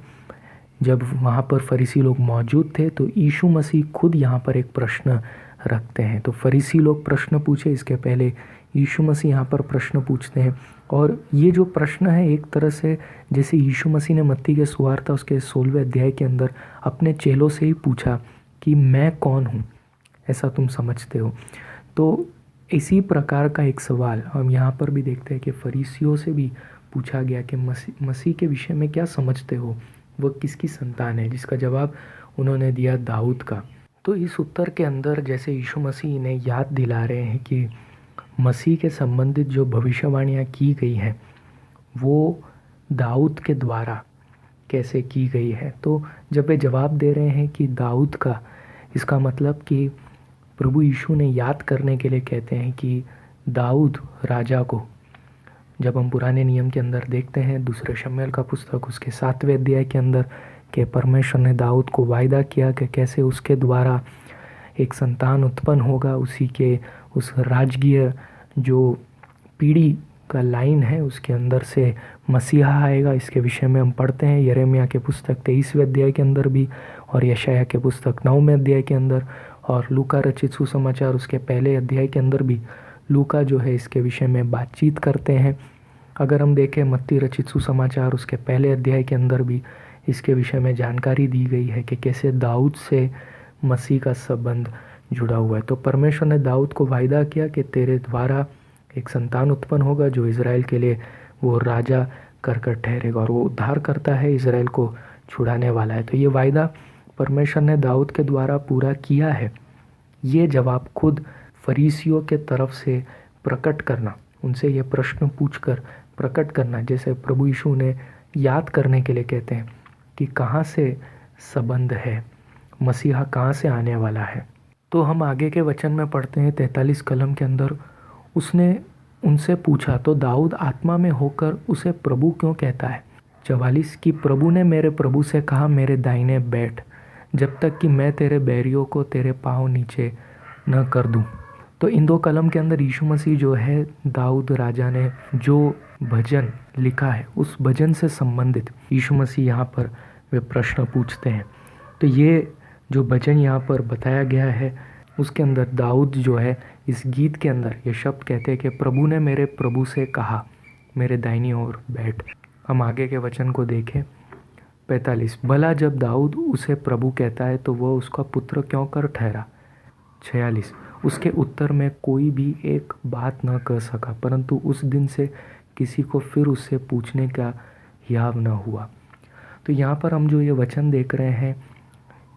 जब वहाँ पर फरीसी लोग मौजूद थे तो यीशु मसीह खुद यहाँ पर एक प्रश्न रखते हैं। तो फरीसी लोग प्रश्न पूछे, इसके पहले यीशु मसीह यहाँ पर प्रश्न पूछते हैं। और ये जो प्रश्न है एक तरह से जैसे यीशु मसीह ने मत्ती के सुवार्ता उसके 16वें अध्याय के अंदर अपने चेलों से ही पूछा कि मैं कौन हूँ, ऐसा तुम समझते हो। तो इसी प्रकार का एक सवाल हम यहाँ पर भी देखते हैं कि फरीसियों से भी पूछा गया कि मसीह के विषय में क्या समझते हो, वह किसकी संतान है, जिसका जवाब उन्होंने दिया दाऊद का। तो इस उत्तर के अंदर जैसे यीशु मसीह इन्हें याद दिला रहे हैं कि मसीह के संबंधित जो भविष्यवाणियाँ की गई हैं वो दाऊद के द्वारा कैसे की गई है। तो जब वे जवाब दे रहे हैं कि दाऊद का, इसका मतलब कि प्रभु यीशु ने याद करने के लिए कहते हैं कि दाऊद राजा को, जब हम पुराने नियम के अंदर देखते हैं दूसरे शमूएल का पुस्तक उसके 7वें अध्याय के अंदर कि परमेश्वर ने दाऊद को वायदा किया कि कैसे उसके द्वारा एक संतान उत्पन्न होगा, उसी के उस राजकीय जो पीढ़ी का लाइन है उसके अंदर से मसीहा आएगा। इसके विषय में हम पढ़ते हैं यिर्मयाह के पुस्तक 23वें अध्याय के अंदर भी और यशायाह के पुस्तक 9वें अध्याय के अंदर और लूका रचित सुसमाचार उसके पहले अध्याय के अंदर भी लूका जो है इसके विषय में बातचीत करते हैं। अगर हम देखें मत्ती रचित सुसमाचार उसके पहले अध्याय के अंदर भी इसके विषय में जानकारी दी गई है कि कैसे दाऊद से मसीह का संबंध जुड़ा हुआ है। तो परमेश्वर ने दाऊद को वायदा किया कि तेरे द्वारा एक संतान उत्पन्न होगा जो इज़राइल के लिए वो राजा कर ठहरेगा और वो उद्धार करता है, इज़राइल को छुड़ाने वाला है। तो ये वायदा परमेश्वर ने दाऊद के द्वारा पूरा किया है। ये जवाब खुद फरीसियों के तरफ से प्रकट करना, उनसे ये प्रश्न पूछकर प्रकट करना, जैसे प्रभु यीशु ने याद करने के लिए कहते हैं कि कहाँ से संबंध है, मसीहा कहाँ से आने वाला है। तो हम आगे के वचन में पढ़ते हैं 43 कलम के अंदर, उसने उनसे पूछा तो दाऊद आत्मा में होकर उसे प्रभु क्यों कहता है। 44 कि प्रभु ने मेरे प्रभु से कहा मेरे दाहिने बैठ जब तक कि मैं तेरे बैरियों को तेरे पाँव नीचे न कर दूं। तो इन 2 कलम के अंदर यीशु मसीह जो है दाऊद राजा ने जो भजन लिखा है उस भजन से संबंधित यीशु मसीह यहाँ पर वे प्रश्न पूछते हैं। तो ये जो भजन यहाँ पर बताया गया है उसके अंदर दाऊद जो है इस गीत के अंदर ये शब्द कहते हैं कि प्रभु ने मेरे प्रभु से कहा मेरे दाहिनी ओर बैठ। हम आगे के वचन को देखें 45। भला जब दाऊद उसे प्रभु कहता है तो वह उसका पुत्र क्यों कर ठहरा। 46। उसके उत्तर में कोई भी एक बात न कह सका, परंतु उस दिन से किसी को फिर उससे पूछने का याव न हुआ। तो यहाँ पर हम जो ये वचन देख रहे हैं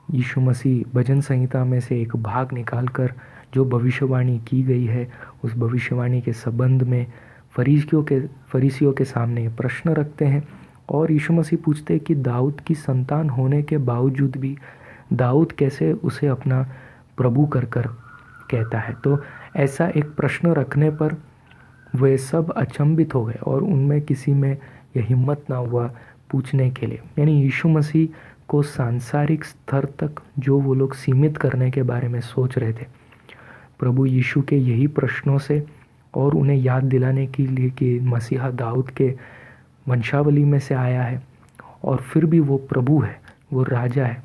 यीशु मसीह भजन संहिता में से एक भाग निकालकर जो भविष्यवाणी की गई है उस भविष्यवाणी के संबंध में फरीसियों के सामने प्रश्न रखते हैं। और यीशु मसीह पूछते हैं कि दाऊद की संतान होने के बावजूद भी दाऊद कैसे उसे अपना प्रभु कर कहता है। तो ऐसा एक प्रश्न रखने पर वे सब अचंभित हो गए और उनमें किसी में यह हिम्मत ना हुआ पूछने के लिए। यानी यीशु मसीह को सांसारिक स्तर तक जो वो लोग सीमित करने के बारे में सोच रहे थे, प्रभु यीशु के यही प्रश्नों से और उन्हें याद दिलाने के लिए कि मसीहा दाऊद के वंशावली में से आया है और फिर भी वो प्रभु है, वो राजा है,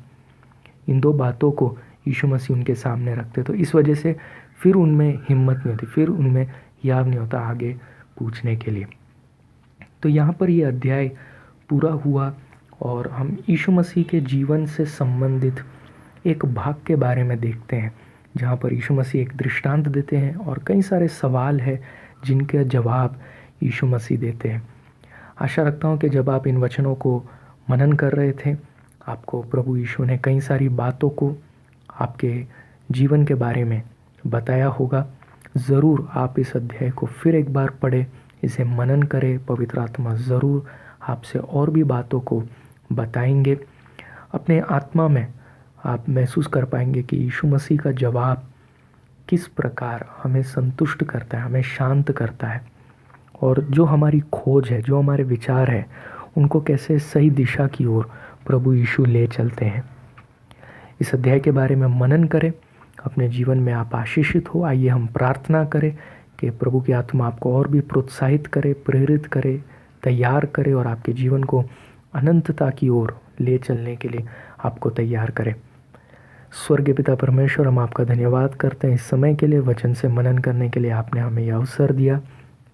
इन दो बातों को यीशु मसीह उनके सामने रखते। तो इस वजह से फिर उनमें हिम्मत नहीं होती, फिर उनमें याद नहीं होता आगे पूछने के लिए। तो यहाँ पर ये अध्याय पूरा हुआ और हम यीशु मसीह के जीवन से संबंधित एक भाग के बारे में देखते हैं जहाँ पर यीशु मसीह एक दृष्टांत देते हैं और कई सारे सवाल हैं जिनके जवाब यीशु मसीह देते हैं। आशा रखता हूँ कि जब आप इन वचनों को मनन कर रहे थे आपको प्रभु यीशु ने कई सारी बातों को आपके जीवन के बारे में बताया होगा। ज़रूर आप इस अध्याय को फिर एक बार पढ़ें, इसे मनन करें। पवित्र आत्मा ज़रूर आपसे और भी बातों को बताएंगे। अपने आत्मा में आप महसूस कर पाएंगे कि यीशु मसीह का जवाब किस प्रकार हमें संतुष्ट करता है, हमें शांत करता है और जो हमारी खोज है, जो हमारे विचार है, उनको कैसे सही दिशा की ओर प्रभु यीशु ले चलते हैं। इस अध्याय के बारे में मनन करें, अपने जीवन में आप आशीषित हो। आइए हम प्रार्थना करें कि प्रभु की आत्मा आपको और भी प्रोत्साहित करे, प्रेरित करे, तैयार करे और आपके जीवन को अनंतता की ओर ले चलने के लिए आपको तैयार करे। स्वर्गीय पिता परमेश्वर, हम आपका धन्यवाद करते हैं इस समय के लिए, वचन से मनन करने के लिए आपने हमें यह अवसर दिया।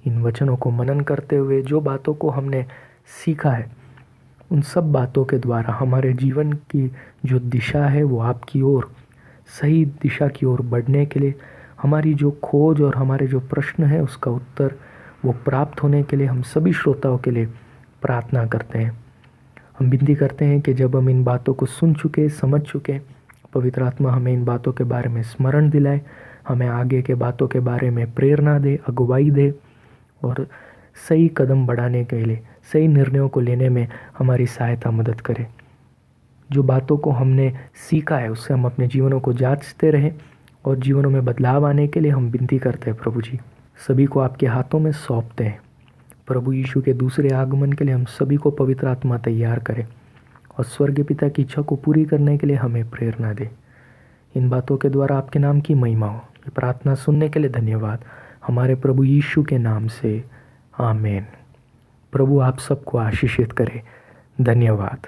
इन वचनों को मनन करते हुए जो बातों को हमने सीखा है उन सब बातों के द्वारा हमारे जीवन की जो दिशा है वो आपकी ओर, सही दिशा की ओर बढ़ने के लिए, हमारी जो खोज और हमारे जो प्रश्न है उसका उत्तर वो प्राप्त होने के लिए हम सभी श्रोताओं के लिए प्रार्थना करते हैं। हम विनती करते हैं कि जब हम इन बातों को सुन चुके, समझ चुके, पवित्र आत्मा हमें इन बातों के बारे में स्मरण दिलाए, हमें आगे के बातों के बारे में प्रेरणा दे, अगुवाई दे और सही कदम बढ़ाने के लिए, सही निर्णयों को लेने में हमारी सहायता मदद करे। जो बातों को हमने सीखा है उससे हम अपने जीवनों को जांचते रहें और जीवनों में बदलाव आने के लिए हम विनती करते हैं। प्रभु जी, सभी को आपके हाथों में सौंपते हैं। प्रभु यीशु के दूसरे आगमन के लिए हम सभी को पवित्र आत्मा तैयार करे और स्वर्गीय पिता की इच्छा को पूरी करने के लिए हमें प्रेरणा दे। इन बातों के द्वारा आपके नाम की महिमा हो। ये प्रार्थना सुनने के लिए धन्यवाद, हमारे प्रभु यीशु के नाम से, आमीन। प्रभु आप सबको आशीषित करे। धन्यवाद।